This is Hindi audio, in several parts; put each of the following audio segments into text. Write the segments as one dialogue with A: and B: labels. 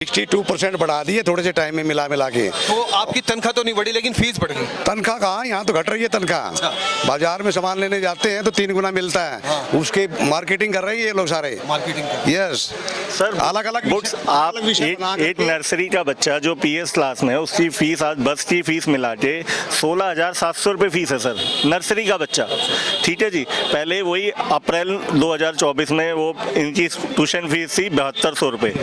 A: 62% बढ़ा दिए थोड़े से टाइम में मिला के।
B: तो आपकी तनख्वाह तो नहीं बढ़ी लेकिन फीस बढ़ गई।
A: तनख्वाह कहाँ, यहाँ तो घट रही है तनख्वाह। बाजार में सामान लेने जाते हैं तो 3 गुना मिलता है। उसके मार्केटिंग कर रही है ये लोग सारे।
B: मार्केटिंग
A: यस
C: सर,
A: अलग अलग
C: बुक्स आप एक नर्सरी का बच्चा जो PS क्लास में है उसकी फीस आज बस की फीस मिला के 16,700 रुपये फीस है सर, नर्सरी का बच्चा। ठीक है जी, पहले वही अप्रैल 2024 में वो इनकी ट्यूशन फीस थी 7200 रुपये।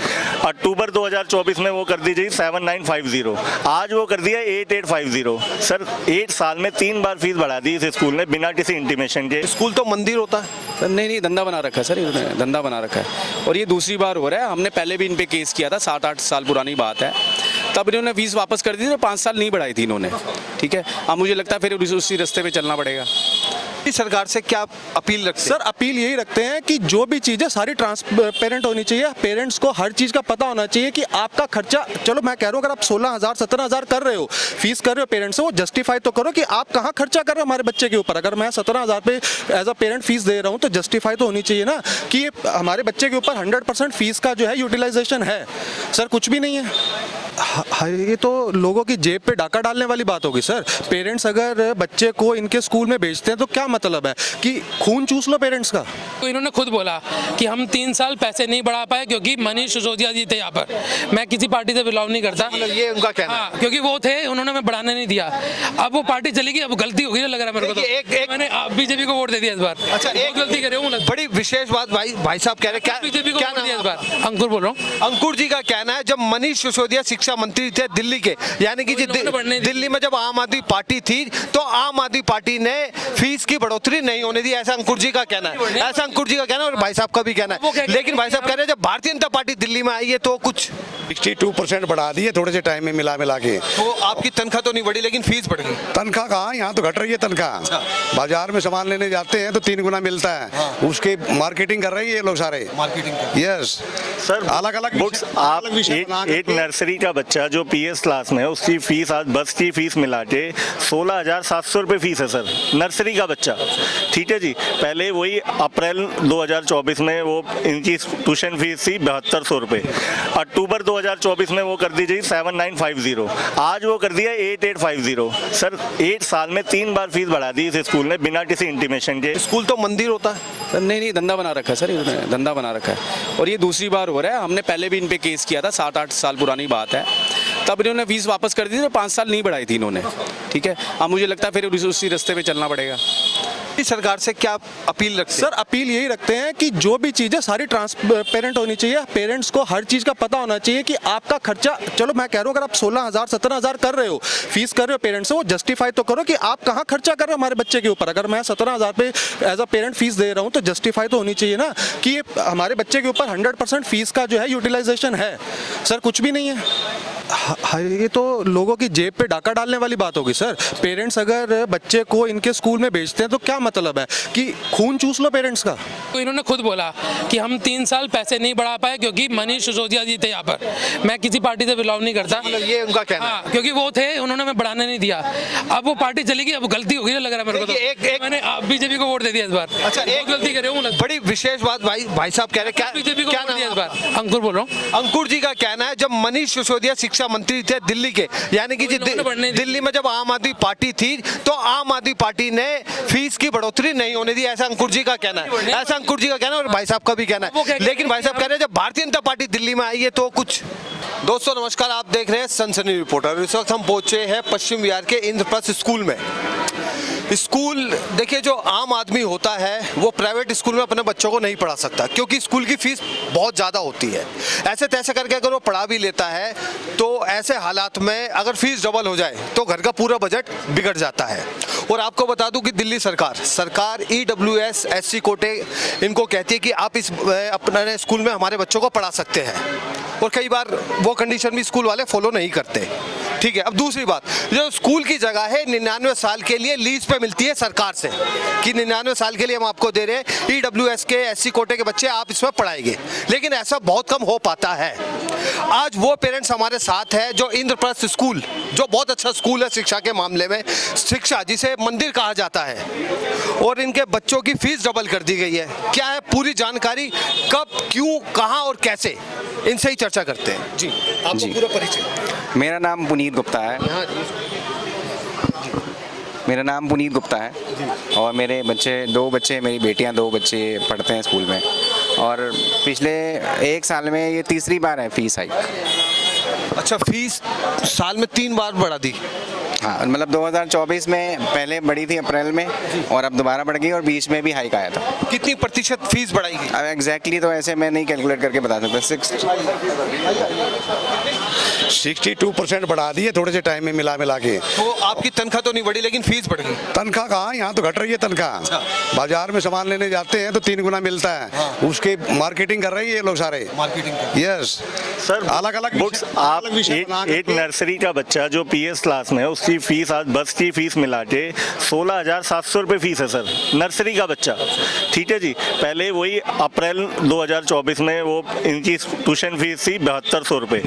C: अक्टूबर 2024 में वो कर दी गई 7950, आज वो कर दिया 8850। सर 8 साल में 3 बार फीस बढ़ा दी इस स्कूल ने बिना किसी इंटीमेशन के।
B: स्कूल तो मंदिर होता है
D: सर। नहीं, धंधा बना रखा है सर, इन्होंने धंधा बना रखा है और ये दूसरी बार हो रहा है। हमने पहले भी इन पे केस किया था, 7-8 साल पुरानी बात है, तब इन्होंने फीस वापस कर दी थी, 5 साल नहीं बढ़ाई थी इन्होंने। ठीक है, अब मुझे लगता है फिर उसी रास्ते पे चलना पड़ेगा।
B: सरकार से क्या अपील रखते हैं?
E: सर अपील यही रखते हैं कि जो भी चीज़ें सारी ट्रांसपेरेंट होनी चाहिए। पेरेंट्स को हर चीज़ का पता होना चाहिए कि आपका खर्चा, चलो मैं कह रहा हूँ अगर आप 16,000 17,000 कर रहे हो, फीस कर रहे हो पेरेंट्स से, वो जस्टिफाई तो करो कि आप कहाँ खर्चा कर रहे हो हमारे बच्चे के ऊपर। अगर मैं 17,000 पे एज अ पेरेंट फीस दे रहा हूँ तो जस्टिफाई तो होनी चाहिए ना कि ये हमारे बच्चे के ऊपर 100% फीस का जो है यूटिलाइजेशन है। सर कुछ भी नहीं है, ये तो लोगों की जेब पे डाका डालने वाली बात होगी सर। पेरेंट्स अगर बच्चे को इनके स्कूल में भेजते हैं तो क्या मतलब है कि खून चूस लो पेरेंट्स का।
F: तो इन्होंने खुद बोला कि हम 3 साल पैसे नहीं बढ़ा पाए क्योंकि मनीष सिसोदिया जी थे यहाँ पर। मैं किसी पार्टी से बिलोंग नहीं करता,
B: ये उनका कहना है।
F: हाँ, क्योंकि वो थे, उन्होंने हमें बढ़ाने नहीं दिया। अब वो पार्टी चली गई, अब गलती हो गई ना लग रहा है मेरे को। तो मैंने बीजेपी को वोट दे दिया इस बार।
B: अच्छा, एक
F: गलती करे हूँ।
B: बड़ी विशेष बात भाई साहब कह रहे हैं,
F: बीजेपी को
B: क्या
F: वोट दिया
B: नाम
F: इस बार। अंकुर बोल रहा हूँ।
B: अंकुर जी का कहना है जब मनीष सिसोदिया शिक्षा मंत्री थे दिल्ली के, यानी कि दिल्ली में जब आम आदमी पार्टी थी तो आम आदमी पार्टी ने फीस की बढ़ोतरी नहीं होने दी, ऐसा अंकुर जी का कहना है। ऐसा अंकुर जी का कहना है और भाई साहब का भी कहना है। लेकिन भाई साहब कह रहे हैं जब भारतीय जनता पार्टी दिल्ली में आई है तो कुछ
A: 62% बढ़ा दिए थोड़े से टाइम में मिला के।
B: तो आपकी तनख्वाह तो नहीं बढ़ी लेकिन फीस बढ़ गई।
A: तनख्वाह कहाँ, यहाँ तो घट रही है तनख्वाह। बाजार में सामान लेने जाते हैं तो 3 गुना मिलता है। उसके मार्केटिंग कर रही है ये लोग सारे।
B: मार्केटिंग
A: यस
C: सर,
A: अलग अलग
C: बुक्स आप एक नर्सरी का बच्चा जो PS क्लास में है उसकी फीस आज बस की फीस मिला के 16,700 रुपये फीस है सर, नर्सरी का बच्चा। ठीक है जी, पहले वही अप्रैल 2024 में वो इनकी ट्यूशन फीस थी 7200 रुपये। अक्टूबर 2024 में वो कर दी गई 7950, आज वो कर दिया 8850। सर 8 साल में 3 बार फीस बढ़ा दी इस स्कूल ने बिना किसी इंटीमेशन के।
B: स्कूल तो मंदिर होता है
D: सर। नहीं, धंधा बना रखा है सर, इन्होंने धंधा बना रखा है और ये दूसरी बार हो रहा है। हमने पहले भी इन पे केस किया था, 7-8 साल पुरानी बात है, तब इन्होंने फीस वापस कर दी थी, 5 साल नहीं बढ़ाई थी इन्होंने। ठीक है, अब मुझे लगता है फिर उसी रास्ते पे चलना पड़ेगा।
B: सरकार से क्या अपील रखते हैं?
E: सर अपील यही रखते हैं कि जो भी चीज़ें सारी ट्रांसपेरेंट होनी चाहिए। पेरेंट्स को हर चीज़ का पता होना चाहिए कि आपका खर्चा, चलो मैं कह रहा हूँ अगर आप 16,000 17,000 कर रहे हो, फीस कर रहे हो पेरेंट्स से, वो जस्टिफाई तो करो कि आप कहाँ खर्चा कर रहे हो हमारे बच्चे के ऊपर। अगर मैं 17,000 पे एज अ पेरेंट फीस दे रहा हूँ तो जस्टिफाई तो होनी चाहिए ना कि ये हमारे बच्चे के ऊपर 100% फीस का जो है यूटिलाइजेशन है। सर कुछ भी नहीं है, ये तो लोगों की जेब पे डाका डालने वाली बात होगी सर। पेरेंट्स अगर बच्चे को इनके स्कूल में भेजते हैं तो क्या मतलब है कि खून चूस लो पेरेंट्स का।
F: तो इन्होंने खुद बोला कि हम 3 साल पैसे नहीं बढ़ा पाए क्योंकि मनीष सिसोदिया जी थे यहाँ पर। मैं किसी पार्टी से बिलोंग नहीं करता,
B: ये उनका कहना है।
F: हाँ, क्योंकि वो थे, उन्होंने हमें बढ़ाने नहीं दिया। अब वो पार्टी चली गई, अब गलती हो गई ना लग रहा है मेरे को। तो मैंने बीजेपी को वोट दे दिया इस बार।
B: अच्छा, एक
F: गलती करे हूँ।
B: बड़ी विशेष बात भाई साहब कह रहे हैं,
F: बीजेपी को
B: क्या
F: वोट दिया इस
B: नाम?
F: बार। अंकुर बोल रहा हूँ।
B: अंकुर जी का कहना है जब मनीष सिसोदिया शिक्षा मंत्री थे दिल्ली के, यानी कि दिल्ली में जब आम आदमी पार्टी थी तो आम आदमी पार्टी ने फीस की बढ़ोतरी नहीं होने दी, ऐसा अंकुर जी का कहना है। ऐसा अंकुर जी का कहना है और भाई साहब का भी कहना है। लेकिन भाई साहब कह रहे हैं जब भारतीय जनता पार्टी दिल्ली में आई है तो कुछ। दोस्तों नमस्कार, आप देख रहे हैं सनसनी रिपोर्टर। इस वक्त हम पहुंचे हैं पश्चिम बिहार के इंद्रप्रस्थ स्कूल में। स्कूल देखिए, जो आम आदमी होता है वो प्राइवेट स्कूल में अपने बच्चों को नहीं पढ़ा सकता क्योंकि स्कूल की फीस बहुत ज़्यादा होती है। ऐसे तैसे करके अगर वो पढ़ा भी लेता है तो ऐसे हालात में अगर फीस डबल हो जाए तो घर का पूरा बजट बिगड़ जाता है। और आपको बता दूं कि दिल्ली सरकार EWS SC कोटे इनको कहती है कि आप इस अपने स्कूल में हमारे बच्चों को पढ़ा सकते हैं, और कई बार वो कंडीशन भी स्कूल वाले फॉलो नहीं करते। ठीक है, अब दूसरी बात, जो स्कूल की जगह है 99 साल के लिए लीज पे मिलती है सरकार से कि 99 साल के लिए हम आपको दे रहे हैं, EWS के SC कोटे के बच्चे आप इसमें पढ़ाएंगे, लेकिन ऐसा बहुत कम हो पाता है। आज वो पेरेंट्स हमारे साथ है जो इंद्रप्रस्थ स्कूल, जो बहुत अच्छा स्कूल है शिक्षा के मामले में, शिक्षा जिसे मंदिर कहा जाता है, और इनके बच्चों की फीस डबल कर दी गई है। क्या है पूरी जानकारी, कब, क्यों, कहां और कैसे, इनसे ही चर्चा करते हैं। जी, आपको पूरा परिचय।
G: मेरा नाम पुनीत गुप्ता है। मेरा नाम पुनीत गुप्ता है और मेरे बच्चे, 2 बच्चे, मेरी बेटियां 2 बच्चे पढ़ते हैं स्कूल में, और पिछले 1 साल में ये तीसरी बार है फीस हाइक।
B: अच्छा, फीस साल में 3 बार बढ़ा दी?
G: हाँ, मतलब 2024 में पहले बढ़ी थी अप्रैल में, और अब दोबारा बढ़ गई, और बीच में भी हाइक आया था।
B: कितनी प्रतिशत फीस बढ़ाई गई?
G: अब एग्जैक्टली तो ऐसे मैं नहीं कैलकुलेट करके बता सकता।
A: 62% बढ़ा दी है थोड़े से टाइम में मिला के।
B: तो आपकी तनख्वाह तो नहीं बढ़ी लेकिन फीस बढ़ गई?
A: तनख्वाह कहाँ, यहाँ तो घट रही है तनख्वाह। बाजार में सामान लेने जाते हैं तो 3 गुना मिलता है, उसके मार्केटिंग कर रही है ये लोग सारे।
B: मार्केटिंग?
A: यस
C: सर,
A: अलग अलग
C: बुक्स आप एक नर्सरी का बच्चा जो PS क्लास में है, उसकी फीस आज बस की फीस मिला के 16,700 रुपये फीस है सर, नर्सरी का बच्चा। ठीक है जी, पहले वही अप्रैल 2024 में वो इनकी ट्यूशन फीस थी 7200 रुपये,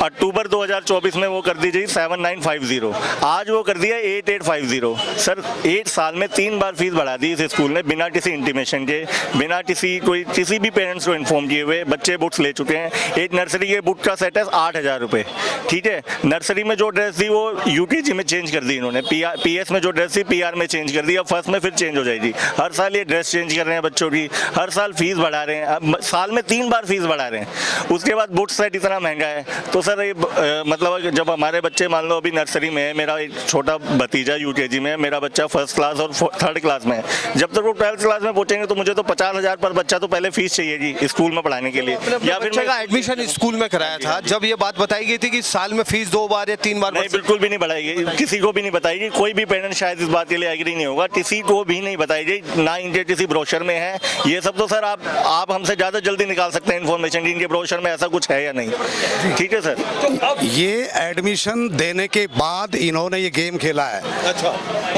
C: अक्टूबर 2024 में वो कर दी गई 7950, आज वो कर दिया 8850। सर 8 साल में 3 बार फीस बढ़ा दी इस स्कूल ने, बिना किसी इंटीमेशन के, बिना किसी भी पेरेंट्स को इन्फॉर्म किए हुए। बच्चे बुक्स ले चुके हैं। एक नर्सरी के बुक का सेट है 8000 रुपये। ठीक है, नर्सरी में जो ड्रेस थी वो UKG में चेंज कर दी इन्होंने, PS में जो ड्रेस थी PR में चेंज कर दी, अब फर्स्ट में फिर चेंज हो जाएगी। हर साल ये ड्रेस चेंज कर रहे हैं बच्चों की, हर साल फीस बढ़ा रहे हैं, अब साल में 3 बार फीस बढ़ा रहे हैं। उसके बाद बुक सेट इतना महंगा है, तो सर ये मतलब जब हमारे बच्चे, मान लो अभी नर्सरी में है, मेरा एक छोटा भतीजा UKG में है, मेरा बच्चा 1st क्लास और 3rd क्लास में है, जब तक वो 12th क्लास में पहुंचेंगे तो मुझे तो 50,000 पर बच्चा तो पहले फीस चाहिए जी स्कूल में पढ़ाने के लिए।
B: या फिर बच्चे का एडमिशन स्कूल में कराया था, जब ये बात बताई गई थी कि साल में फीस 2 बार या 3 बार?
C: नहीं, बिल्कुल भी नहीं बढ़ाई गई, किसी को भी नहीं बताई गई। कोई भी पेरेंट शायद इस बात के लिए एग्री नहीं होगा, किसी को भी नहीं बताई गई, ना इनके किसी ब्रोशर में है। ये सब तो सर आप हमसे ज़्यादा जल्दी निकाल सकते हैं इन्फॉर्मेशन कि इनके ब्रोशर में ऐसा कुछ है या नहीं। ठीक है सर,
A: ये एडमिशन देने के बाद इन्होंने ये गेम खेला है।
B: अच्छा,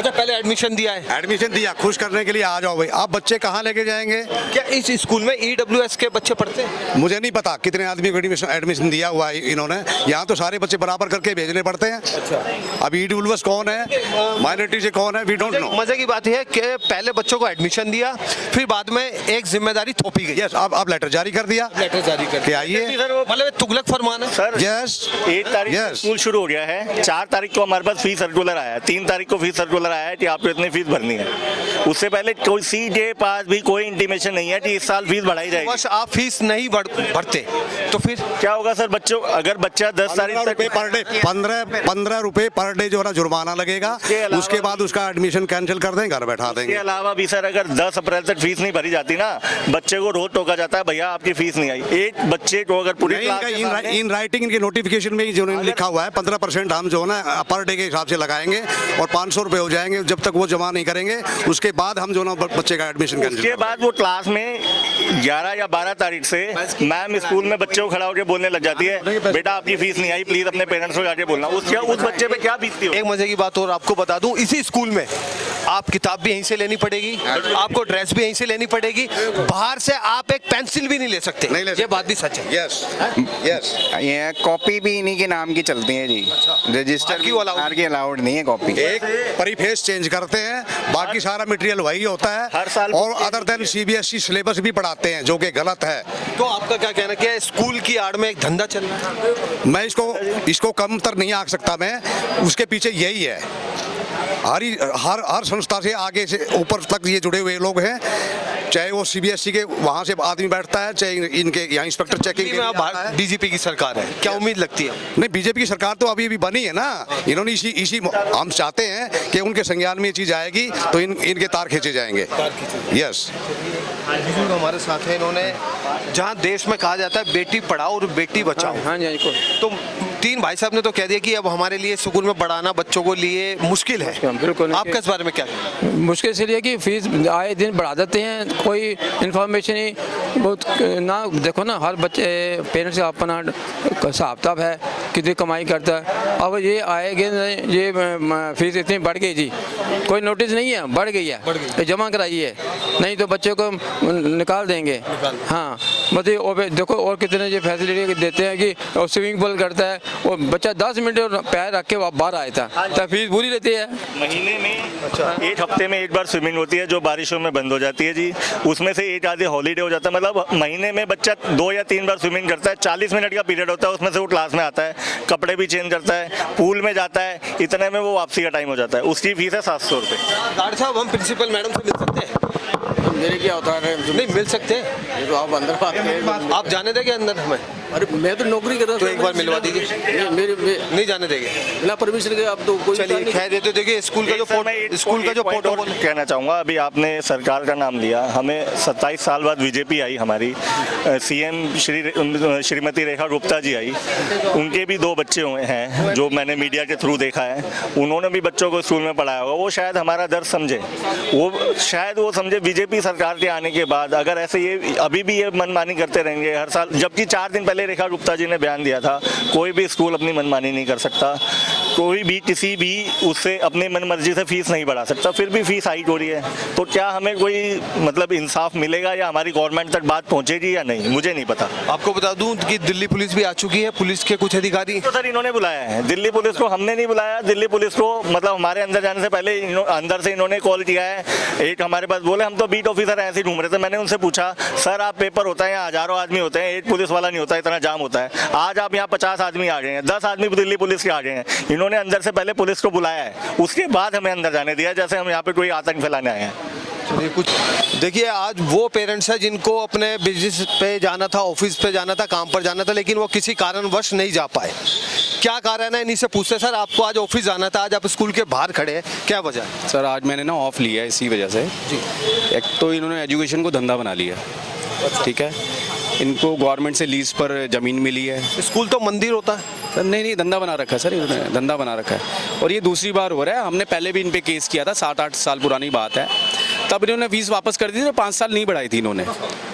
B: पहले एडमिशन दिया है?
A: एडमिशन दिया खुश करने के लिए, आ जाओ भाई। आप बच्चे कहाँ लेके जाएंगे?
B: क्या इस स्कूल में EWS के बच्चे पढ़ते हैं?
A: मुझे नहीं पता कितने आदमी को एडमिशन दिया हुआ है इन्होंने, यहाँ तो सारे बच्चे बराबर करके भेजने पड़ते हैं। अच्छा, अब EWS कौन है, माइनॉरिटी से कौन है, वी डोंट नो।
B: मजे की बात है कि पहले बच्चों को एडमिशन दिया, फिर बाद में एक जिम्मेदारी थोपी गई।
A: यस, अब लेटर जारी कर दिया,
B: लेटर जारी कर
A: के आइए।
B: मतलब तुगलक फरमान है
C: सर।
A: यस,
C: 1 तारीख
A: Yes.
C: स्कूल शुरू हो गया है, 4 तारीख को हमारे पास फीस सर्कुलर आया है, 3 तारीख को फीस सर्कुलर आया है कि आपको इतनी फीस भरनी है। उससे पहले किसी के पास भी कोई इंटीमेशन नहीं है कि इस साल फीस बढ़ाई जाएगी।
B: बस आप फीस नहीं भरते तो फिर
C: क्या होगा सर? बच्चों, अगर बच्चा 10 तारीख तक
A: पर डे 15 रुपए पर डे जो है ना जुर्माना लगेगा, उसके बाद उसका एडमिशन कैंसिल कर देंगे, घर बैठा
C: इसके
A: देंगे।
C: अलावा भी सर, अगर 10 अप्रैल तक फीस नहीं भरी जाती ना, बच्चे को रोज टोका जाता है, भैया आपकी फीस नहीं आई। एक बच्चे को अगर पूरी क्लास के सामने-
A: इन राइटिंग इनके नोटिफिकेशन में जो लिखा हुआ है 15% हम जो है ना पर डे के हिसाब से लगाएंगे और 500 रुपए हो जाएंगे। जब तक वो जमा नहीं करेंगे उसके बाद हम जो ना बच्चे का एडमिशन कैंसिल।
C: उसके बाद वो क्लास में 11 या 12 तारीख से मैम स्कूल में बच्चों को खड़ा होकर बोलने लग जाती है, बेटा आपकी फीस नहीं आई, प्लीज अपने पेरेंट्स को जाके बोलना। उस बच्चे पे क्या बीतती है?
B: एक मजे की बात और आपको बता दूं, इसी स्कूल में आप किताब भी यहीं से लेनी पड़ेगी, आपको ड्रेस भी यहीं से लेनी पड़ेगी, बाहर से आप एक पेंसिल भी नहीं ले सकते।
A: नहीं ले
B: ये
A: सकते।
B: बात भी सच है।
A: यस यस,
G: ये कॉपी भी इन्हीं के नाम की चलती है जी, रजिस्टर
B: बाकी वाला
G: बाहर की अलाउड नहीं है कॉपी।
A: एक परिफेस चेंज करते हैं, बाकी सारा मटेरियल वही होता है
C: हर साल।
A: और अदर देन CBSE सिलेबस भी पढ़ाते हैं जो कि गलत है।
B: तो आपका क्या कहना, क्या स्कूल की आड़ में एक धंधा चल रहा है?
A: मैं इसको कम तर नहीं आंक सकता मैं, उसके पीछे यही है। हर संस्था से आगे से ऊपर तक ये जुड़े हुए लोग हैं, चाहे वो CBSE के वहाँ से आदमी बैठता है, चाहे इनके यहाँ इंस्पेक्टर चेकिंग के लिए आता है।
B: BJP की सरकार है, क्या उम्मीद लगती है?
A: नहीं, BJP की सरकार तो अभी बनी है ना, इन्होंने इसी हम चाहते हैं कि उनके संज्ञान में ये चीज़ आएगी तो इनके तार खींचे जाएंगे। यस,
B: बुजुर्ग हमारे साथ हैं, इन्होंने जहाँ देश में कहा जाता है बेटी पढ़ाओ और बेटी बचाओ,
D: हाँ जी,
B: तो 3 भाई साहब ने तो कह दिया कि अब हमारे लिए स्कूल में पढ़ाना बच्चों को लिए मुश्किल है।
D: बिल्कुल।
B: आपका इस बारे में क्या कहना है?
D: मुश्किल इसलिए कि फीस आए दिन बढ़ा देते हैं, कोई इन्फॉर्मेशन ही बहुत ना, देखो ना, हर बच्चे पेरेंट्स का अपना हिसाब किताब है।
H: कितनी कमाई करता है। अब ये आएगे ये फीस इतनी बढ़ गई जी, कोई नोटिस नहीं है, बढ़ गई है, ये जमा कराइए, नहीं तो बच्चे को निकाल देंगे। हाँ मतलब और देखो और कितने ये फैसिलिटी देते हैं कि स्विमिंग पूल करता है और बच्चा 10 मिनट पैर रख के बाहर आया था, तब फीस पूरी लेती है।
C: महीने में एक हफ्ते में एक बार स्विमिंग होती है जो बारिशों में बंद हो जाती है जी, उसमें से एक आधे हॉलीडे हो जाता है। मतलब महीने में बच्चा 2 या 3 बार स्विमिंग करता है, 40 मिनट का पीरियड होता है, उसमें से वो क्लास में आता है, कपड़े भी चेंज करता है, पूल में जाता है, इतने में वो वापसी का टाइम हो जाता है। उसकी फीस है 700 रुपये।
B: डॉक्टर साहब हम प्रिंसिपल मैडम से मिल सकते हैं?
H: मेरे क्या होता है
B: नहीं मिल सकते हैं,
H: ये तो आप अंदर बात करें।
B: आप जाने देंगे अंदर हमें?
H: अरे मैं तो नौकरी कर रहा
B: तो एक बार मिलवा दीजिए।
H: मेरे
B: नहीं जाने देंगे?
H: बिना परमिशन के आप तो कोई
B: चलिए खैर देते देखिए स्कूल का जो प्रोटोकॉल
C: कहना चाहूँगा, अभी आपने सरकार का नाम लिया, हमें 27 साल बाद बीजेपी आई हमारी, सीएम श्रीमती रेखा गुप्ता जी आई, उनके भी 2 बच्चे हुए हैं जो मैंने मीडिया के थ्रू देखा है, उन्होंने भी बच्चों को स्कूल में पढ़ाया होगा, वो शायद हमारा दर्द समझे, वो समझे बीजेपी सरकार के आने के बाद अगर ऐसे ये अभी भी ये मनमानी करते रहेंगे हर साल, जबकि 4 दिन पहले रेखा गुप्ता जी ने बयान दिया था कोई भी स्कूल अपनी मनमानी नहीं कर सकता, कोई भी किसी भी उससे अपनी मनमर्जी से फीस नहीं बढ़ा सकता, फिर भी फीस हाइक हो रही है। तो क्या हमें कोई मतलब इंसाफ मिलेगा या हमारी गवर्नमेंट तक बात पहुंचेगी या नहीं, मुझे नहीं पता।
B: आपको बता दूं कि दिल्ली पुलिस भी आ चुकी है, पुलिस के कुछ अधिकारी
C: तो सर इन्होंने बुलाया है, दिल्ली पुलिस को हमने नहीं बुलाया, दिल्ली पुलिस को मतलब हमारे अंदर जाने से पहले अंदर से इन्होंने कॉल किया है। एक हमारे पास बोले हम तो बीट ऑफिसर ऐसे ही घूम रहे थे, मैंने उनसे पूछा सर आप पेपर होता है यहाँ हजारों आदमी होते हैं, एक पुलिस वाला नहीं होता, इतना जाम होता है, आज आप यहाँ 50 आदमी आ गए हैं, 10 आदमी दिल्ली पुलिस के आ गए हैं, इन्होंने अंदर से पहले पुलिस को बुलाया है, उसके बाद हमें अंदर जाने दिया जैसे हम यहाँ पे कोई आतंक फैलाने आए हैं।
B: चलिए कुछ देखिए, आज वो पेरेंट्स है जिनको अपने बिजनेस पे जाना था, ऑफिस पे जाना था, काम पर जाना था, लेकिन वो किसी कारणवश नहीं जा पाए। क्या कारण है इन्हीं से पूछते सर, आपको आज ऑफिस जाना था, आज आप स्कूल के बाहर खड़े हैं, क्या वजह है?
D: सर आज मैंने ना ऑफ लिया है इसी वजह से जी। एक तो इन्होंने एजुकेशन को धंधा बना लिया, ठीक है, इनको गवर्नमेंट से लीज पर ज़मीन मिली है।
B: स्कूल तो मंदिर होता है
D: सर नहीं धंधा बना रखा है सर, इन्होंने धंधा बना रखा है और ये दूसरी बार हो रहा है। हमने पहले भी इन पे केस किया था, 7-8 साल पुरानी बात है, तब इन्होंने फीस वापस कर दी थी, 5 साल नहीं बढ़ाई थी इन्होंने,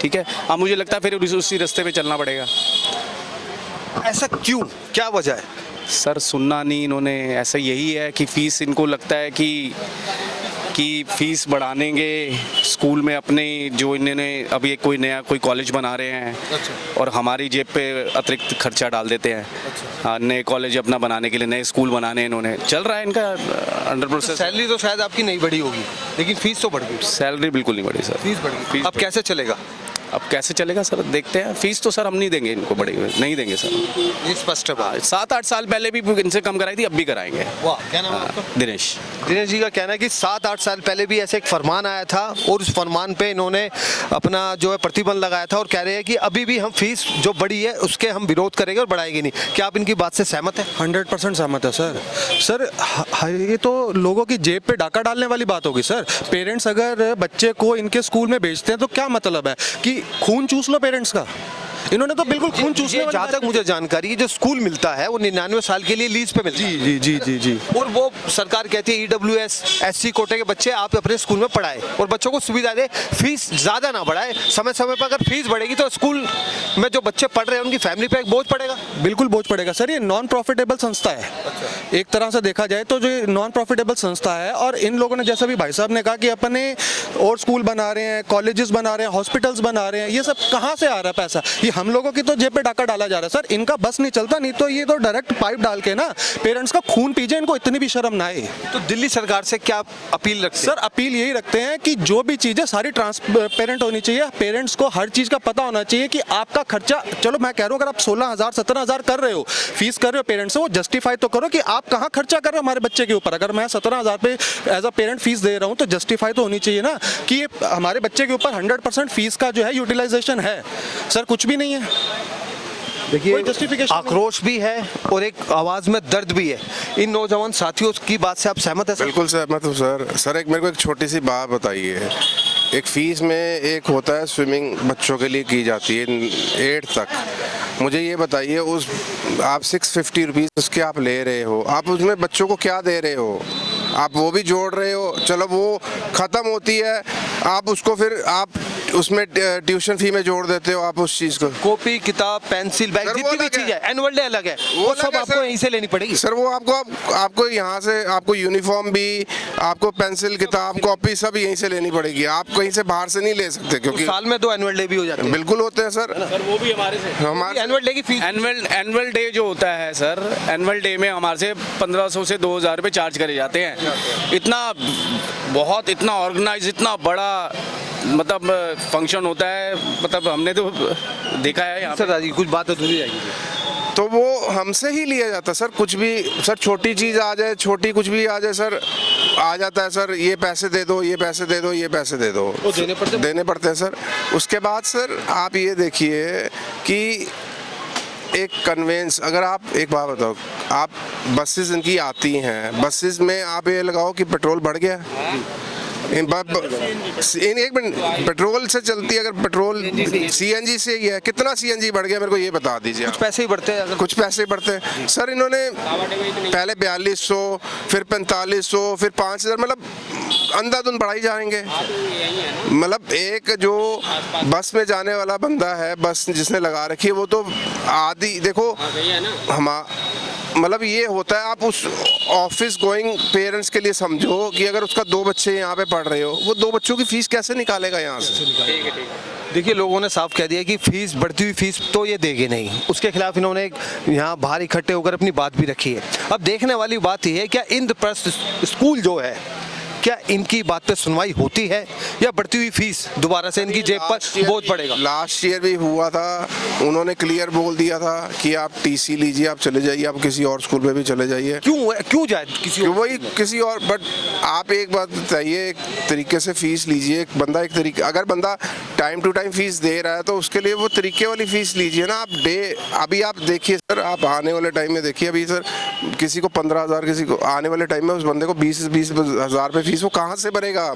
D: ठीक है। अब मुझे लगता है फिर उसी रास्ते पे चलना पड़ेगा।
B: ऐसा क्यों, क्या वजह है?
D: सर सुनना नहीं इन्होंने, ऐसा यही है कि फ़ीस इनको लगता है कि फ़ीस बढ़ानेंगे स्कूल में अपने, जो इन्होंने अभी कोई नया कोई कॉलेज बना रहे हैं और हमारी जेब पे अतिरिक्त खर्चा डाल देते हैं। नए कॉलेज अपना बनाने के लिए, नए स्कूल बनाने इन्होंने, चल रहा है इनका अंडर प्रोसेस।
B: सैलरी तो शायद आपकी नहीं बढ़ी होगी, लेकिन फीस तो बढ़ गई।
D: सैलरी बिल्कुल नहीं बढ़ी सर,
B: फीस बढ़ गई। अब कैसे चलेगा?
D: अब कैसे चलेगा सर, देखते हैं। फीस तो सर हम नहीं देंगे इनको, बढ़ी हुई नहीं देंगे सर,
B: ये स्पष्ट है बात।
D: 7-8 साल पहले भी इनसे कम कराई थी, अब भी कराएंगे।
B: वाह, क्या नाम है आपका?
D: दिनेश।
B: दिनेश जी का कहना है कि 7-8 साल पहले भी ऐसे एक फरमान आया था और उस फरमान पे इन्होंने अपना जो है प्रतिबंध लगाया था और कह रहे हैं कि अभी भी हम फीस जो बढ़ी है उसके हम विरोध करेंगे और बढ़ाएंगे नहीं। क्या आप इनकी बात से सहमत हैं?
E: 100% सहमत है सर। ये तो लोगों की जेब पे डाका डालने वाली बात होगी सर। पेरेंट्स अगर बच्चे को इनके स्कूल में भेजते हैं तो क्या मतलब है कि खून चूस लो पेरेंट्स का? इन्होंने तो बिल्कुल खून चूसने वाली
B: जहाँ तक मुझे जानकारी है, जो स्कूल मिलता है वो 99 साल के लिए लीज पे मिलता है।
E: जी जी जी जी।
B: और वो सरकार कहती है EWS SC कोटे के बच्चे आप अपने स्कूल में पढ़ाए और बच्चों को सुविधा दे, फीस ज़्यादा ना बढ़ाए। समय समय पर अगर फीस बढ़ेगी तो स्कूल में जो बच्चे पढ़ रहे हैं उनकी फैमिली पे एक बोझ पड़ेगा।
E: बिल्कुल बोझ पड़ेगा सर। ये नॉन प्रॉफिटेबल संस्था है, एक तरह से देखा जाए तो जो नॉन प्रॉफिटेबल संस्था है। और इन लोगों ने, जैसा भी भाई साहब ने कहा कि अपने और स्कूल बना रहे हैं, कॉलेजेस बना रहे हैं, हॉस्पिटल्स बना रहे हैं, ये सब कहाँ से आ रहा है पैसा? ये हम लोगों की तो जेब पे डाका डाला जा रहा है सर। इनका बस नहीं चलता, नहीं तो ये तो डायरेक्ट पाइप डाल के ना पेरेंट्स का खून पीजे, इनको इतनी भी शर्म ना आए।
B: तो दिल्ली सरकार से क्या अपील रखते हैं?
E: सर अपील यही रखते हैं कि जो भी चीज़ें सारी ट्रांसपेरेंट होनी चाहिए, पेरेंट्स को हर चीज़ का पता होना चाहिए कि आपका खर्चा, चलो मैं कह रहा हूँ अगर आप 16,000 17,000 कर रहे हो, फीस कर रहे हो पेरेंट्स से, वो जस्टिफाई तो करो कि आप कहाँ खर्चा कर रहे हो हमारे बच्चे के ऊपर। अगर मैं 17,000 पे एज अ पेरेंट फीस दे रहा हूँ तो जस्टिफाई तो होनी चाहिए ना कि ये हमारे बच्चे के ऊपर 100% फीस का जो है यूटिलाइजेशन है। सर कुछ भी नहीं है।
B: देखिए आक्रोश भी है और एक आवाज में दर्द भी है। इन नौजवान साथियों की बात से आप सहमत हैं?
I: बिल्कुल सहमत हूँ सर। सर एक मेरे को एक छोटी सी बात बताइए, एक फीस में एक होता है स्विमिंग बच्चों के लिए की जाती है 8 तक, मुझे ये बताइए उस आप 650 रुपीज़ उसके आप ले रहे हो, आप उसमें बच्चों को क्या दे रहे हो? आप वो भी जोड़ रहे हो, चलो वो ख़त्म होती है, आप उसको फिर आप उसमें ट्यूशन फी में जोड़ देते हो आप उस चीज़ को।
B: कॉपी किताब पेंसिल बैग
I: सर, वो
B: जितनी भी
I: अलग है।
B: चीज है एनुअल डे अलग है, वो
I: अलग
B: सब
I: है,
B: आपको
I: सर।
B: यहीं से लेनी पड़ेगी।
I: सर वो आपको यहाँ से आपको यूनिफॉर्म भी, आपको पेंसिल किताब कॉपी सब यहीं से लेनी पड़ेगी, आप कहीं से बाहर से नहीं ले सकते,
B: तो
I: क्योंकि
B: साल में 2 एनुअल डे भी हो जाते हैं।
I: बिल्कुल होते हैं सर।
D: वो भी हमारे से
I: हमारे
B: एनुअल डे की फीस
D: एनुअल डे जो होता है सर, एनुअल डे में हमारे से 1500 से 2000 रुपये चार्ज करे जाते हैं। इतना ऑर्गेनाइज, इतना बड़ा मतलब फंक्शन होता है, मतलब हमने तो देखा है यहाँ पे।
B: सर कुछ बात अधूरी जाएगी।
I: तो वो हमसे ही लिया जाता है सर, कुछ भी सर, छोटी चीज़ आ जाए, छोटी कुछ भी आ जाए सर, आ जाता है सर, ये पैसे दे दो, ये पैसे दे दो, ये पैसे दे दो,
B: वो देने पड़ते
I: हैं सर। उसके बाद सर आप ये देखिए कि एक कन्वेंस, अगर आप एक बात बताओ, आप बसेस इनकी आती हैं, बसेस में आप ये लगाओ कि पेट्रोल बढ़ गया, एक मिनट, पेट्रोल से चलती है, अगर पेट्रोल सीएनजी से ही है, कितना सीएनजी बढ़ गया मेरे को ये बता दीजिए।
B: कुछ पैसे ही बढ़ते हैं,
I: कुछ पैसे बढ़ते हैं सर। इन्होंने पहले 4200, फिर 4500, फिर 5000, मतलब अंधाधुंध बढ़ाई जाएंगे। मतलब एक जो बस में जाने वाला बंदा है, बस जिसने लगा रखी है, वो तो आधी देखो मतलब ये होता है, आप उस ऑफिस गोइंग पेरेंट्स के लिए समझो कि अगर उसका 2 बच्चे यहाँ पे पढ़ रहे हो, वो 2 बच्चों की फीस कैसे निकालेगा यहाँ से।
B: देखिए लोगों ने साफ कह दिया कि फीस, बढ़ती हुई फीस तो ये देंगे नहीं, उसके खिलाफ इन्होंने यहाँ बाहर इकट्ठे होकर अपनी बात भी रखी है। अब देखने वाली बात यह है क्या इंद्रप्रस्थ स्कूल जो है, क्या इनकी बात पे सुनवाई होती है या बढ़ती हुई फीस दोबारा से इनकी जेब पर बोझ पड़ेगा।
I: लास्ट ईयर भी हुआ था, उन्होंने क्लियर बोल दिया था कि आप टीसी लीजिए, आप चले जाइए, आप किसी और स्कूल में भी चले जाइए।
B: क्यों जाए
I: किसी और बट आप एक बात बताइए, एक तरीके से फीस लीजिए। एक बंदा अगर बंदा टाइम टू टाइम फीस दे रहा है तो उसके लिए वो तरीके वाली फीस लीजिए ना। आप अभी आप देखिए सर, आप आने वाले टाइम में देखिए, अभी सर किसी को 15,000, किसी को आने वाले टाइम में उस बंदे को 20,000 रुपये फीस वो कहाँ से भरेगा।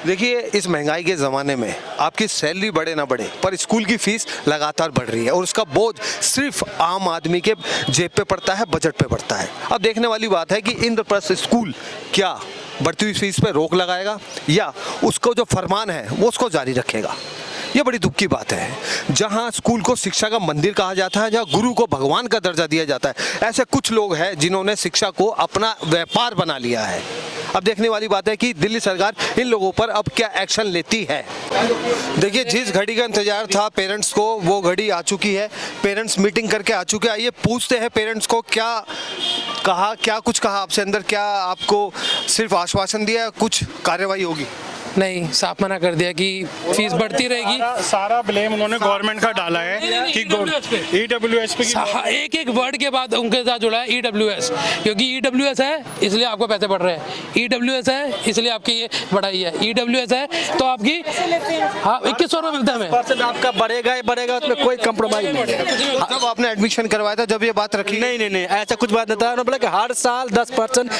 B: देखिए इस महंगाई के ज़माने में आपकी सैलरी बढ़े ना बढ़े, पर स्कूल की फीस लगातार बढ़ रही है और उसका बोझ सिर्फ आम आदमी के जेब पे पड़ता है, बजट पे पड़ता है। अब देखने वाली बात है कि इंद्रप्रस्थ स्कूल क्या बढ़ती हुई फीस पे रोक लगाएगा या उसको जो फरमान है वो उसको जारी रखेगा। ये बड़ी दुख की बात है। जहाँ स्कूल को शिक्षा का मंदिर कहा जाता है, जहाँ गुरु को भगवान का दर्जा दिया जाता है, ऐसे कुछ लोग हैं जिन्होंने शिक्षा को अपना व्यापार बना लिया है। अब देखने वाली बात है कि दिल्ली सरकार इन लोगों पर अब क्या एक्शन लेती है। देखिए जिस घड़ी का इंतजार था पेरेंट्स को, वो घड़ी आ चुकी है। पेरेंट्स मीटिंग करके आ चुके हैं। आइए पूछते हैं पेरेंट्स को क्या कहा, क्या कुछ कहा आपसे अंदर, क्या आपको सिर्फ आश्वासन दिया, कुछ कार्रवाई होगी?
F: नहीं, साफ मना कर दिया कि फीस बढ़ती रहेगी।
J: सारा ब्लेम उन्होंने गवर्नमेंट का डाला है कि EWS पे
F: एक एक वर्ड के बाद उनके साथ जुड़ा है EWS, क्योंकि EWS है इसलिए आपको पैसे बढ़ रहे हैं, EWS है इसलिए आपकी ये बढ़ाई है, EWS है तो आपकी 2100 रुपये मिलता है हमें।
H: आपका बढ़ेगा ही बढ़ेगा, उसमें कोई कंप्रोमाइज नहीं है।
B: जब आपने एडमिशन करवाया था जब ये बात रखी?
H: नहीं, ऐसा कुछ बात नहीं था। उन्होंने बोला कि हर साल 10%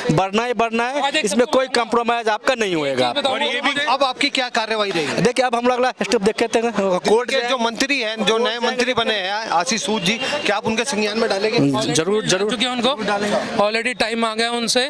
H: बढ़ना है, इसमें कोई कंप्रोमाइज आपका नहीं होएगा।
J: और ये भी
B: अब आपकी क्या कार्रवाई रहेगी?
H: देखिए अब हम लोग अगला स्टेप देख के
B: कोर्ट के जो मंत्री हैं, जो नए मंत्री बने हैं आशीष सूद जी, क्या आप उनके संज्ञान में डालेंगे?
H: जरूर
F: चुके हैं उनको, ऑलरेडी टाइम आ गया उनसे।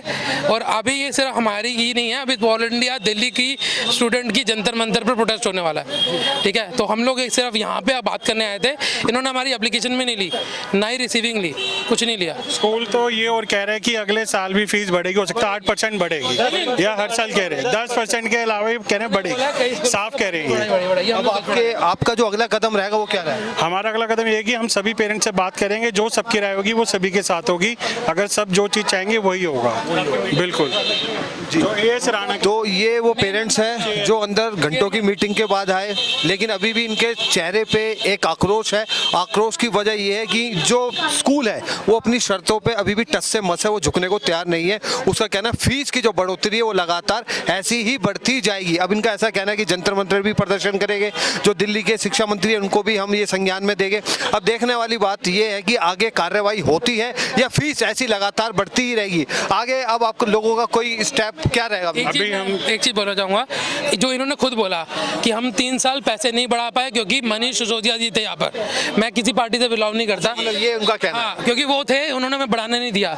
F: और अभी ये सिर्फ हमारी ही नहीं है, अभी ऑल इंडिया दिल्ली की स्टूडेंट की जंतर मंतर पर प्रोटेस्ट होने वाला है। ठीक है, तो हम लोग सिर्फ यहाँ पे बात करने आए थे। इन्होंने हमारी एप्लीकेशन भी नहीं ली, ना ही रिसीविंग ली, कुछ नहीं लिया।
J: स्कूल तो ये और कह रहे हैं कि अगले साल भी फीस बढ़ेगी, हो सकता है 8% बढ़ेगी, या हर साल कह रहे हैं 10% के अलावा कह रहे हैं बढ़ेगी, साफ कह रहे हैं।
B: अब आपका जो अगला कदम रहेगा वो क्या रहेगा?
J: हमारा अगला कदम ये है कि हम सभी पेरेंट्स से बात करेंगे, जो सबकी राय होगी वो सभी के साथ होगी, अगर सब जो चीज़ चाहेंगे वही होगा। बिल्कुल जी।
B: तो ये वो पेरेंट्स हैं जो अंदर घंटों की मीटिंग के बाद आए, लेकिन अभी भी इनके चेहरे पे एक आक्रोश है। आक्रोश की वजह ये है कि जो स्कूल है वो अपनी शर्तों पे अभी भी टस से मस है, वो झुकने को तैयार नहीं है। उसका कहना है फीस की जो बढ़ोतरी है वो लगातार ऐसी ही बढ़ती जाएगी। अब इनका ऐसा कहना है कि जंतर मंतर भी प्रदर्शन करेंगे, जो दिल्ली के शिक्षा मंत्री हैं उनको भी हम ये संज्ञान में देंगे। अब देखने वाली बात ये है कि आगे कार्रवाई होती है या फीस ऐसी लगातार बढ़ती ही रहेगी। आगे अब आपको लोगों का कोई स्टेप क्या रहेगा?
F: एक चीज बोलना चाहूंगा, जो इन्होंने खुद बोला कि हम 3 साल पैसे नहीं बढ़ा पाए क्योंकि मनीष सिसोदिया जी थे यहाँ पर। मैं किसी पार्टी से बिलोंग नहीं करता,
B: ये उनका कहना है।
F: हाँ, क्योंकि वो थे, उन्होंने हमें बढ़ाने नहीं दिया।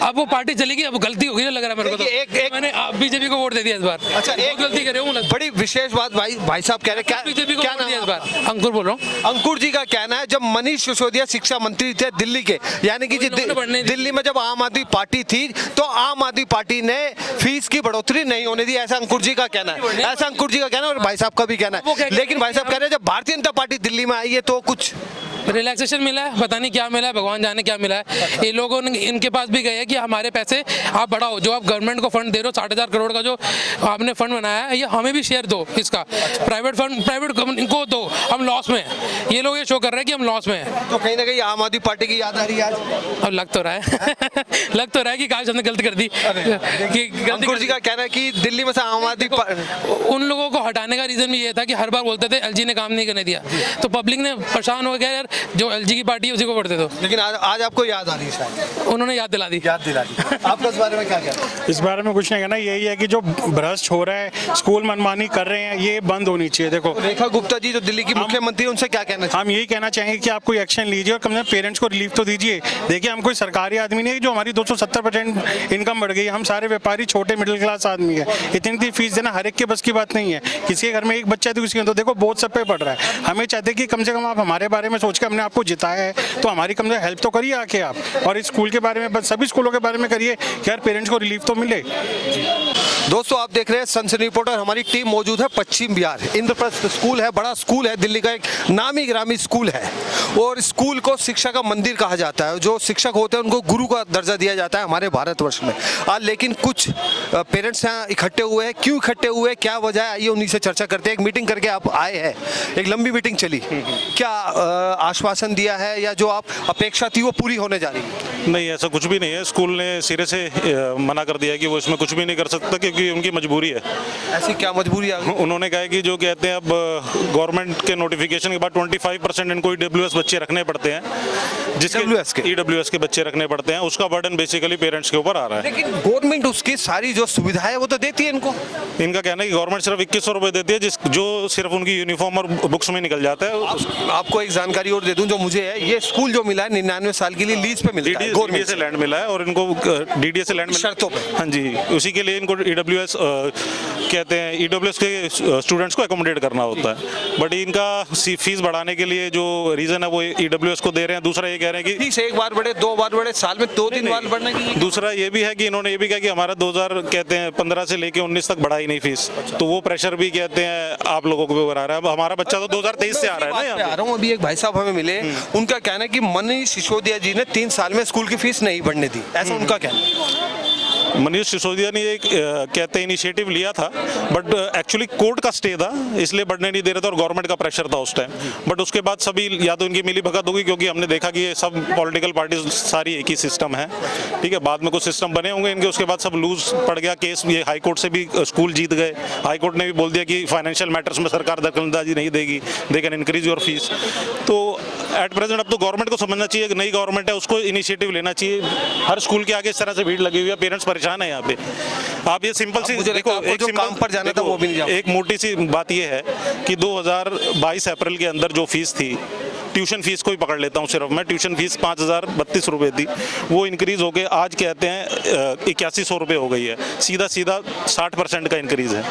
F: अब वो पार्टी चली गई, अब गलती हो गई ना लग रहा है मेरे को। तो मैंने बीजेपी को वोट दे दिया इस बार।
B: अच्छा, एक
F: गलती करे हूँ।
B: बड़ी विशेष बात भाई साहब कह रहे हैं, क्या
F: बीजेपी को
B: क्या
F: वोट
B: नाम
F: दिया
B: है
F: इस बार। अंकुर बोल रहा हूँ।
B: अंकुर जी का कहना है जब मनीष सिसोदिया शिक्षा मंत्री थे दिल्ली के, यानी कि दिल्ली में जब आम आदमी पार्टी थी तो आम आदमी पार्टी ने फीस की बढ़ोतरी नहीं होने दी, ऐसा अंकुर जी का कहना है। ऐसा अंकुर जी का कहना है और भाई साहब का भी कहना है। लेकिन भाई साहब कह रहे हैं जब भारतीय जनता पार्टी दिल्ली में आई है तो कुछ
F: रिलैक्सेशन मिला है, पता नहीं क्या मिला है, भगवान जाने क्या मिला है। ये लोगों ने इनके पास भी गए हैं कि हमारे पैसे आप बढ़ाओ, जो आप गवर्नमेंट को फंड दे रहे हो 60,000 करोड़ का जो आपने फंड बनाया है, ये हमें भी शेयर दो इसका। प्राइवेट फंड प्राइवेट कंपनी को दो, हम लॉस में हैं। ये लोग ये शो कर रहे हैं कि हम लॉस में हैं।
B: तो कहीं ना कहीं आम आदमी पार्टी की याद आ रही है आज।
F: अब लग तो रहा है लग तो रहा है कि काश हमने गलती कर दी कि
B: अंकुर जी का कहना है कि दिल्ली में से आम आदमी
F: उन लोगों को हटाने का रीजन भी ये था कि हर बार बोलते थे एलजी ने काम नहीं करने दिया, तो पब्लिक ने परेशान हो गया, यार जो एलजी की पार्टी है उसी को वोट दे दो।
B: लेकिन आज आपको याद आ रही है शायद।
F: उन्होंने याद दिला दी।
B: आपका इस बारे में क्या कहना है?
J: इस बारे में कुछ नहीं कहना, यही है कि जो भ्रष्ट हो रहा है, स्कूल मनमानी कर रहे हैं, ये बंद होनी चाहिए। देखो
B: रेखा गुप्ता जी जो दिल्ली की मुख्यमंत्री है, उनसे क्या कहना चाहिए?
J: हम यही कहना चाहेंगे कि आप कोई एक्शन लीजिए और कम से कम पेरेंट्स को रिलीफ तो दीजिए। देखिए, हम कोई सरकारी आदमी नहीं है जो हमारी 270% इनकम बढ़ गई। हम सारे व्यापारी छोटे मिडिल क्लास आदमी है। इतनी फीस देना हर एक के बस की बात नहीं है। किसी के घर में एक बच्चा है तो किसी के, तो देखो बोझ सब पे पड़ रहा है। हमें चाहते कि कम से कम आप हमारे बारे में सोच के हमने आपको जिताया है तो हमारी कम से कम हेल्प तो करिए आके आप। और इस स्कूल के बारे में, बस सभी स्कूलों के बारे में करिए कि यार पेरेंट्स को रिलीफ तो मिले।
B: दोस्तों आप देख रहे हैं सनसनी रिपोर्टर, हमारी टीम मौजूद है पश्चिम बिहार। इंद्रप्रस्थ स्कूल है, बड़ा स्कूल है, दिल्ली का एक नामी ग्रामी स्कूल है और स्कूल को शिक्षा का मंदिर कहा जाता है। जो शिक्षक होते हैं उनको गुरु का दर्जा दिया जाता है हमारे भारतवर्ष में। लेकिन कुछ पेरेंट्स यहाँ इकट्ठे हुए हैं, क्यों इकट्ठे हुए, क्या वजह है, आइए उन्हीं से चर्चा करते हैं। एक मीटिंग करके आप आए हैं, एक लंबी मीटिंग चली, क्या आश्वासन दिया है या जो आप अपेक्षा थी वो पूरी होने जा रही है?
K: नहीं, ऐसा कुछ भी नहीं है। स्कूल ने सिरे से मना कर दिया है कि वो इसमें कुछ भी नहीं कर सकता क्योंकि उनकी मजबूरी है।
B: ऐसी क्या मजबूरी है?
K: उन्होंने कहा है कि जो कहते हैं अब गवर्नमेंट के नोटिफिकेशन के बाद 25% इनको ईडब्ल्यूएस बच्चे रखने पड़ते हैं, जिसके ईडब्ल्यूएस के बच्चे रखने पड़ते हैं। उसका बर्डन बेसिकली पेरेंट्स के ऊपर आ रहा है।
B: लेकिन गवर्नमेंट उसकी सारी जो सुविधा है वो तो देती है इनको।
K: इनका कहना है कि गवर्नमेंट सिर्फ 2100 रुपये देती है, जो सिर्फ उनकी यूनिफॉर्म और बुक्स में निकल जाता है।
B: आपको एक जानकारी और दे दूं जो मुझे है, ये स्कूल जो मिला है 99 साल के लिए लीज पे मिलता है,
K: गवर्नमेंट से लैंड मिला है और इनको डीडीए से लैंड
B: शर्तों पे।
K: हाँ जी, उसी के लिए इनको ईडब्ल्यूएस कहते हैं, ईडब्ल्यूएस के स्टूडेंट्स को एकोमोडेट करना होता है। बट इनका फीस बढ़ाने के लिए जो रीजन है वो ईडब्ल्यूएस को दे रहे हैं। दूसरा ये कह रहे हैं कि
B: फीस एक बार बढ़े, 2 बार बढ़े, साल में 2-3 बार बढ़ने की।
K: दूसरा ये भी है कि इन्होंने ये भी कहा कि हमारा 2015 से लेके 19 तक बढ़ा ही नहीं फीस, तो वो प्रेशर भी कहते हैं आप लोगों को भी आ रहा है। अब हमारा बच्चा तो 2023 से आ रहा है ना।
B: आ रहा हूँ, अभी एक भाई साहब हमें मिले, उनका कहना है कि मनीष सिसोदिया जी ने 3 साल में स्कूल की फीस नहीं बढ़ने दी, ऐसा उनका कहना है।
K: मनीष सिसोदिया ने एक कहते हैं इनिशिएटिव लिया था, बट एक्चुअली कोर्ट का स्टे था इसलिए बढ़ने नहीं दे रहे थे और गवर्नमेंट का प्रेशर था उस टाइम। बट उसके बाद सभी या तो इनकी मिली भगत होगी, क्योंकि हमने देखा कि ये सब पॉलिटिकल पार्टीज सारी एक ही सिस्टम है, ठीक है। बाद में कुछ सिस्टम बने होंगे इनके, उसके बाद सब लूज पड़ गया केस। ये हाई कोर्ट से भी स्कूल जीत गए, हाई कोर्ट ने भी बोल दिया कि फाइनेंशियल मैटर्स में सरकार दखलंदाजी नहीं देगी, they can increase your fees. तो एट प्रेजेंट अब तो गवर्नमेंट को समझना चाहिए कि नई गवर्नमेंट है, उसको इनिशिएटिव लेना चाहिए। हर स्कूल के आगे इस तरह से भीड़ लगी हुई है, पेरेंट्स परेशान है यहाँ पे। आप ये सिंपल सी देखो, एक
B: काम पर जाना था वो भी नहीं,
K: एक मोटी सी बात ये है कि 2022 अप्रैल के अंदर जो फीस थी, ट्यूशन फीस को ही पकड़ लेता हूँ सिर्फ मैं, ट्यूशन फीस 5032 रुपये थी, वो इंक्रीज हो गए आज कहते हैं 8100 रुपये हो गई है। सीधा 60% का इंक्रीज है,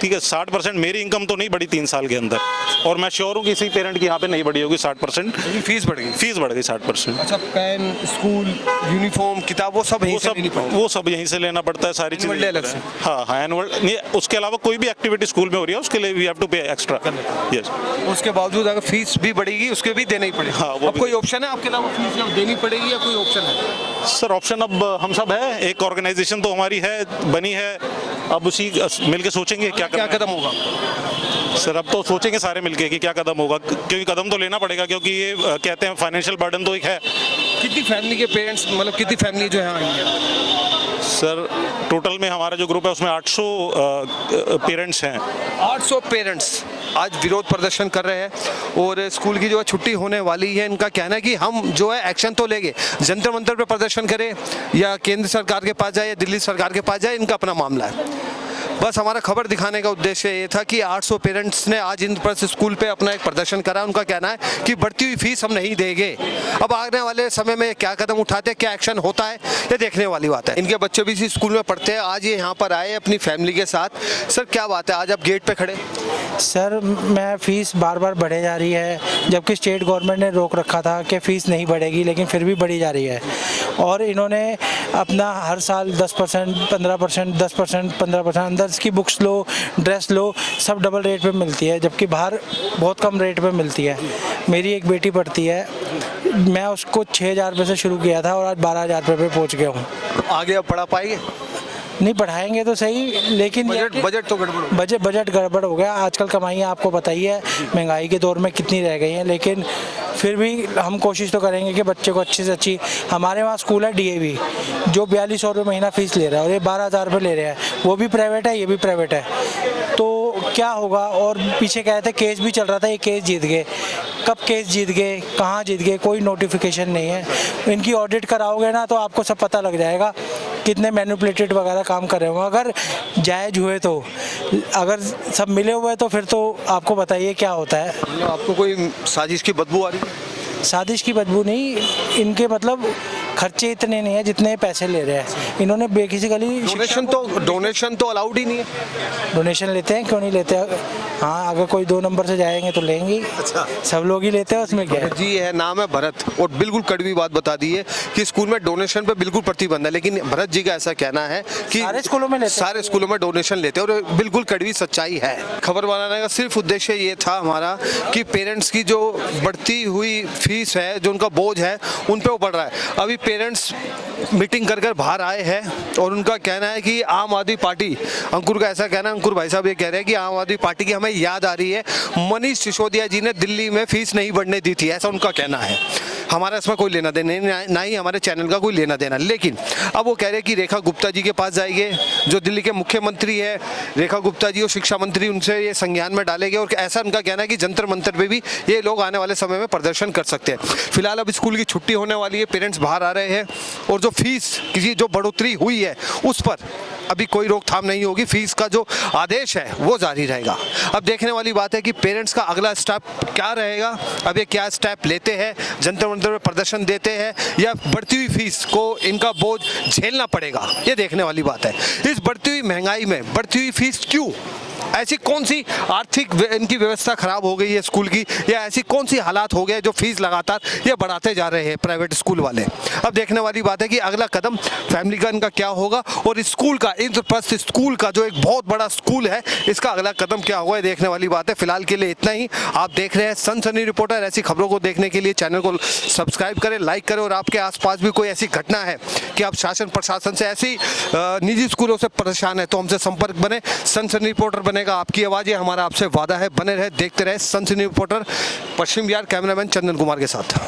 K: ठीक है। 60% मेरी इनकम तो नहीं बढ़ी 3 साल के अंदर, और मैं श्योर हूँ किसी पेरेंट की यहाँ पे नहीं बढ़ी होगी 60%।
B: फीस बढ़ गई,
K: फीस बढ़ गई 60%।
B: अच्छा, पेन, स्कूल यूनिफॉर्म, किताब, वो सब
K: यहीं से लेना पड़ता है, सारी चीजें अलग से। हाँ, एनुअल नहीं, उसके अलावा कोई भी एक्टिविटी स्कूल में हो रही है उसके लिए वी हैव टू पे एक्स्ट्रा। यस,
B: उसके बावजूद अगर फीस भी बढ़ेगी उसके भी देना ही पड़ेगा।
K: हाँ,
B: अब कोई ऑप्शन है आपके अलावा फीस देनी पड़ेगी या कोई ऑप्शन है?
K: सर ऑप्शन अब हम सब है, एक ऑर्गेनाइजेशन तो हमारी है, बनी है, अब उसी मिलके सोचेंगे क्या
B: कदम होगा।
K: सर अब तो सोचेंगे सारे मिलके कि क्या कदम होगा, क्योंकि कदम तो लेना पड़ेगा, क्योंकि ये कहते हैं फाइनेंशियल बर्डन तो एक है
B: कितनी फैमिली के पेरेंट्स, मतलब कितनी फैमिली जो है आई है?
K: सर टोटल में हमारा जो ग्रुप है उसमें 800 पेरेंट्स हैं।
B: 800 पेरेंट्स आज विरोध प्रदर्शन कर रहे हैं और स्कूल की जो है छुट्टी होने वाली है। इनका कहना है कि हम जो है एक्शन तो लेंगे, जंतर मंतर पे प्रदर्शन करें या केंद्र सरकार के पास जाए या दिल्ली सरकार के पास जाए, इनका अपना मामला है। बस हमारा खबर दिखाने का उद्देश्य ये था कि 800 पेरेंट्स ने आज इंद्रप्रस्थ स्कूल पे अपना एक प्रदर्शन करा। उनका कहना है कि बढ़ती हुई फीस हम नहीं देंगे। अब आने वाले समय में क्या कदम उठाते हैं, क्या एक्शन होता है, ये देखने वाली बात है। इनके बच्चे भी इसी स्कूल में पढ़ते हैं। आज ये यहाँ पर आए अपनी फैमिली के साथ। सर क्या बात है, आज आप गेट पे खड़े?
L: सर मैं फ़ीस बार बार बढ़े जा रही है, जबकि स्टेट गवर्नमेंट ने रोक रखा था कि फ़ीस नहीं बढ़ेगी, लेकिन फिर भी बढ़ी जा रही है। और इन्होंने अपना हर साल 10%, 15%, 10%, 15%, अंदर की बुक्स लो, ड्रेस लो, सब डबल रेट पे मिलती है, जबकि बाहर बहुत कम रेट पे मिलती है। मेरी एक बेटी पढ़ती है, मैं उसको 6,000 रुपये से शुरू किया था और आज 12,000 रुपये पे पहुँच गया हूँ।
B: आगे अब पढ़ा पाएंगे?
L: नहीं पढ़ाएंगे तो सही, लेकिन
B: बजट तो गड़बड़,
L: बजट गड़बड़ हो गया। आजकल कमाइयाँ आपको बताइए है, महंगाई के दौर में कितनी रह गई हैं, लेकिन फिर भी हम कोशिश तो करेंगे कि बच्चे को अच्छी से अच्छी। हमारे वहाँ स्कूल है DAV जो 4200 रुपये महीना फ़ीस ले रहा है और ये 12,000 रुपये ले रहे हैं। वो भी प्राइवेट है, ये भी प्राइवेट है, तो क्या होगा। और पीछे कह रहे थे केस भी चल रहा था, ये केस जीत गए। कब केस जीत गए, कहाँ जीत गए, कोई नोटिफिकेशन नहीं है। इनकी ऑडिट कराओगे ना तो आपको सब पता लग जाएगा कितने मैनिपुलेटेड वगैरह काम कर रहे हो। अगर जायज़ हुए तो, अगर सब मिले हुए तो फिर तो आपको बताइए क्या होता है।
B: मतलब आपको कोई साजिश की बदबू आ रही है?
L: साजिश की बदबू नहीं, इनके मतलब खर्चे इतने नहीं है जितने पैसे ले रहे हैं इन्होंने। बेसिकली
B: डोनेशन तो अलाउड ही नहीं है।
L: डोनेशन लेते हैं, क्यों नहीं लेते? हाँ, अगर कोई 2 नंबर से जाएंगे तो लेंगे।
B: अच्छा,
L: सब लोग ही लेते हैं, उसमें क्या है।
B: जी है, नाम है भरत और बिल्कुल कड़वी बात बता दी है कि स्कूल में डोनेशन पे बिल्कुल प्रतिबंध है, लेकिन भरत जी का ऐसा कहना है कि
L: सारे स्कूलों में
B: डोनेशन लेते हैं और बिल्कुल कड़वी सच्चाई है। खबर बनाने का सिर्फ उद्देश्य ये था हमारा कि पेरेंट्स की जो बढ़ती हुई फीस है, जो उनका बोझ है, उन पे वो बढ़ रहा है। अभी पेरेंट्स मीटिंग कर बाहर आए हैं और उनका कहना है कि आम आदमी पार्टी, अंकुर का ऐसा कहना है, अंकुर भाई साहब ये कह रहे हैं कि आम आदमी पार्टी की हमें याद आ रही है, मनीष सिसोदिया जी ने दिल्ली में फीस नहीं बढ़ने दी थी, ऐसा उनका कहना है। हमारा इसमें कोई लेना देना नहीं, ना ही हमारे चैनल का कोई लेना देना। लेकिन अब वो कह रहे हैं कि रेखा गुप्ता जी के पास जाएंगे, जो दिल्ली के मुख्यमंत्री है, रेखा गुप्ता जी और शिक्षा मंत्री, उनसे ये संज्ञान में डालेंगे। और ऐसा उनका कहना है कि जंतर मंतर पे भी ये लोग आने वाले समय में प्रदर्शन कर सकते हैं। फिलहाल अब स्कूल की छुट्टी होने वाली है, पेरेंट्स बाहर आ रहे हैं और जो फीस की जो बढ़ोतरी हुई है उस पर अभी कोई रोकथाम नहीं होगी। फीस का जो आदेश है वो जारी रहेगा। अब देखने वाली बात है कि पेरेंट्स का अगला स्टेप क्या रहेगा। अब ये क्या स्टेप लेते हैं, जंतर मंतर में प्रदर्शन देते हैं या बढ़ती हुई फीस को इनका बोझ झेलना पड़ेगा, ये देखने वाली बात है। इस बढ़ती हुई महंगाई में बढ़ती हुई फीस क्यों, ऐसी कौन सी आर्थिक इनकी व्यवस्था खराब हो गई है स्कूल की, या ऐसी कौन सी हालात हो गए जो फीस लगातार ये बढ़ाते जा रहे हैं प्राइवेट स्कूल वाले। अब देखने वाली बात है कि अगला कदम फैमिली का इनका क्या होगा और स्कूल का, इंद्रप्रस्थ स्कूल का जो एक बहुत बड़ा स्कूल है, इसका अगला कदम क्या होगा, देखने वाली बात है। फिलहाल के लिए इतना ही। आप देख रहे हैं सनसनी रिपोर्टर। ऐसी खबरों को देखने के लिए चैनल को सब्सक्राइब करें, लाइक करें। और आपके आसपास भी कोई ऐसी घटना है कि आप शासन प्रशासन से, ऐसी निजी स्कूलों से परेशान है, तो हमसे संपर्क बने। सनसनी रिपोर्टर बनेगा आपकी आवाज़, ये हमारा आपसे वादा है। बने रहे, देखते रहे सनसनी रिपोर्टर। पश्चिम बिहार, कैमरामैन चंदन कुमार के साथ।